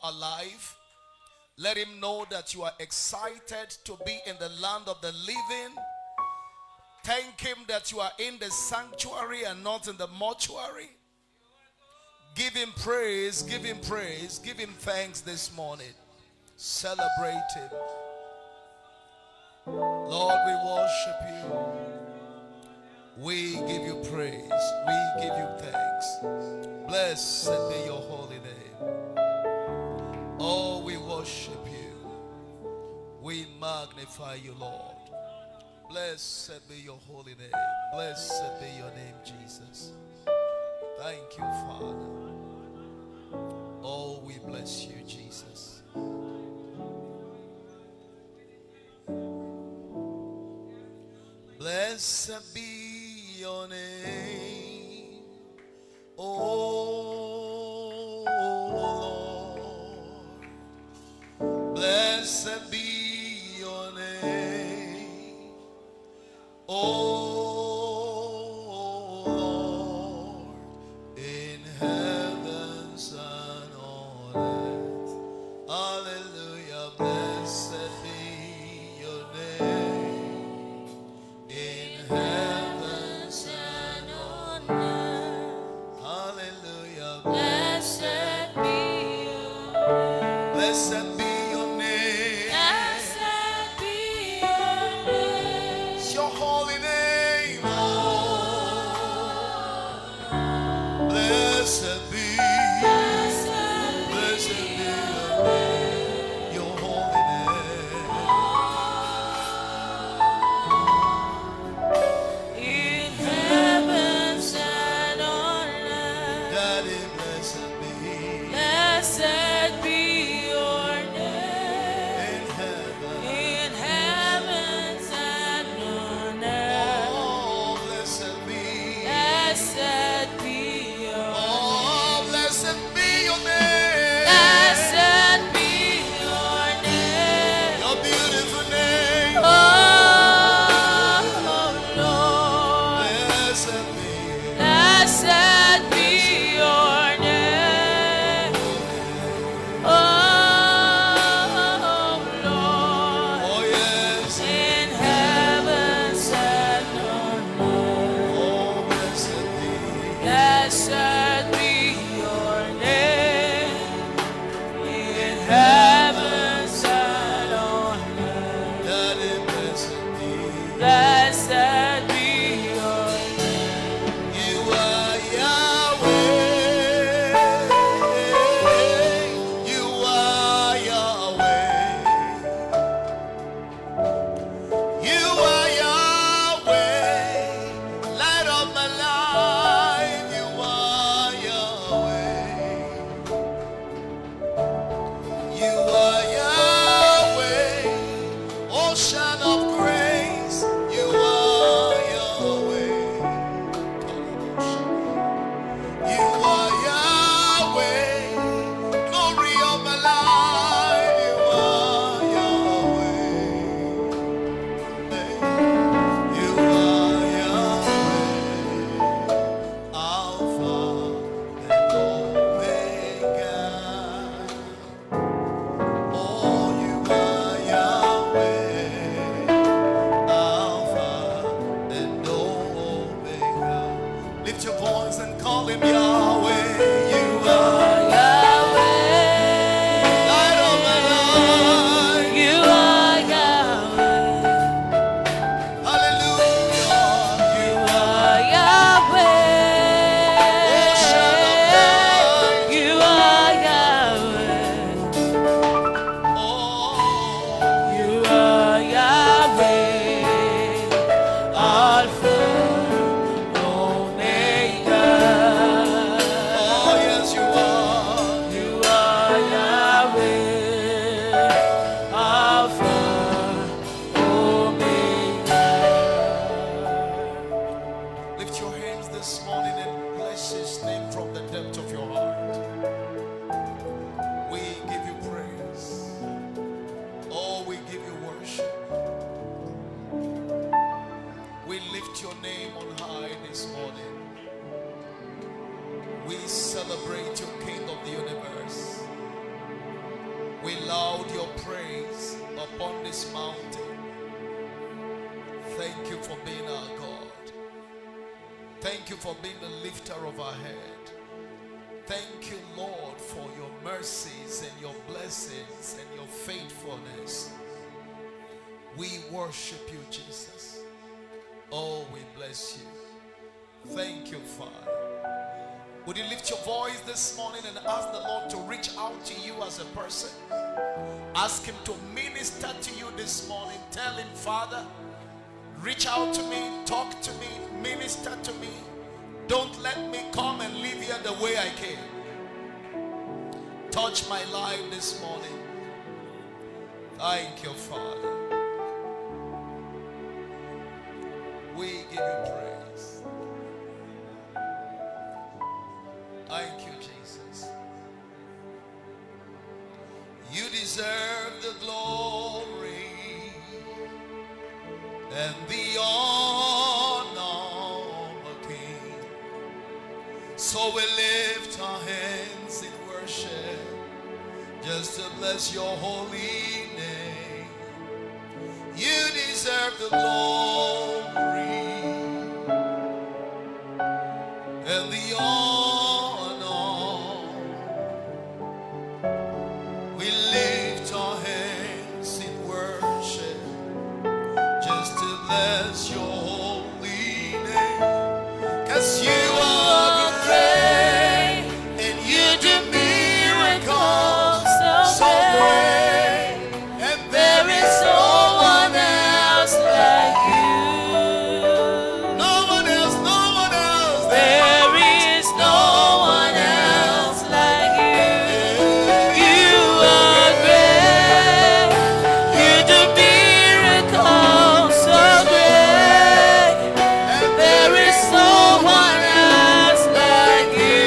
alive. Let him know that you are excited to be in the land of the living. Thank him that you are in the sanctuary and not in the mortuary. Give him praise, give him praise, give him thanks this morning. Celebrate him. Lord, we worship you. We give you praise. We give you thanks. Blessed be your holy name. Oh, we worship you. We magnify you, Lord. Blessed be your holy name. Blessed be your name, Jesus. Thank you, Father. Oh, we bless you, Jesus. Blessed be your name, oh Lord. Blessed be your name, oh Lord, in heavens and on earth. Hallelujah. Blessed be your name in heavens and on earth. Hallelujah. Blessed be your name. Blessed be your name. Blessed be your name. It's your holy name, oh. Blessed be. Blessed be your name. Your holy name. In heavens and on earth. Daddy, blessed be. Blessed be your We laud your praise upon this mountain. Thank you for being our God. Thank you for being the lifter of our head. Thank you, Lord, for your mercies and your blessings and your faithfulness. We worship you, Jesus. Oh, we bless you. Thank you, Father. Would you lift your voice this morning and ask the Lord to reach out to you as a person? Ask him to minister to you this morning. Tell him, Father, reach out to me, talk to me, minister to me. Don't let me come and leave here the way I came. Touch my life this morning. Thank you, Father. We give you praise. Thank you, Jesus. You deserve the glory and the honor, O King. So we lift our hands in worship just to bless your holy name. You deserve the glory and the honor. We lift our hands in worship just to bless your holy name. 'Cause you are great and you do miracles so great, and there is no one else like you. No one else, no one else. There is no one else like you. You are great. You do miracles so great, and there is no one else like you.